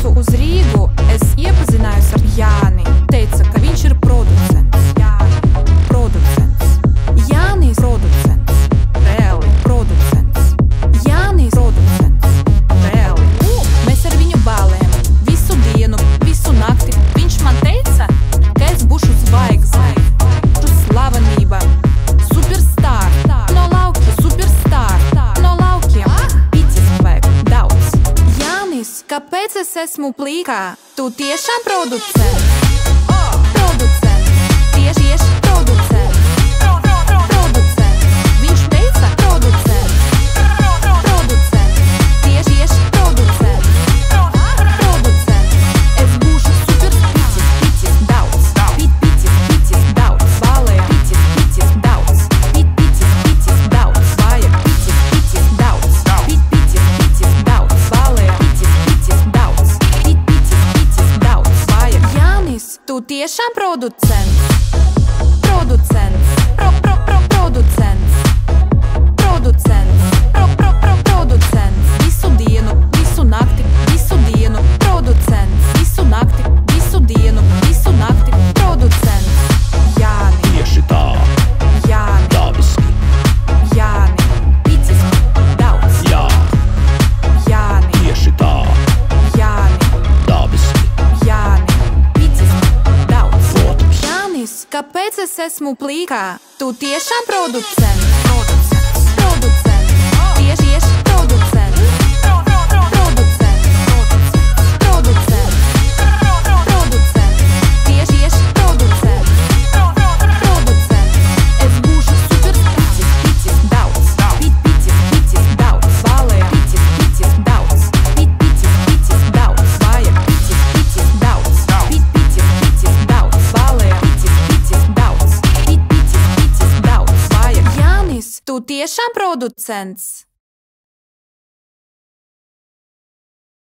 braucu uz Rīgu, es iepazinājos ar Jāni. Teica, ka viņš ir producents. Jānis producents. Reāli producents. Jānis producents. Reāli. Mēs ar viņu bālējam visu dienu, visu nakti. Viņš man teica, ka es būšu zvaigzne, slavenība, superstar. No laukiem, superstar. No laukiem, picis vajag daudz. Jānis, kāpēc es esmu plīkā? Tu tiešām producents? Producents. Tieši producents. Producents. Viņš teica producents. Producents. Tieši producents. Producents. Es būšu super picis daudz. Picis daudz. Balēja picis daudz. Picis daudz. Vajag picis daudz. Picis daudz. Balēja picis daudz. Picis daudz. Vajag. Jānis, tu tiešām producents? Producents. Producents. Producents. Producents. Visu dienu, visu nakti, visu dienu. Producents. Visu nakti, visu dienu, visu nakti. Producents. Jāni. Tieši tā, Jāni. dabiski, Jāni. Picis daudz. jā, Jāni. tieši tā, Jāni. dabiski, Jāni. Picis daudz. protams. Jānis, kāpēc es esmu plīkā? Tu tiešām producents? Producents. Tieši producents. Producents. Producents. Producents. Tieši producents. Producents. Es būšu super picis daudz. Picis daudz. Balēja picis daudz. Picis daudz. Vajag picis daudz. Picis daudz. Balēja picis daudz. Picis daudz. Vajag. Jānis, tu tiešām producents?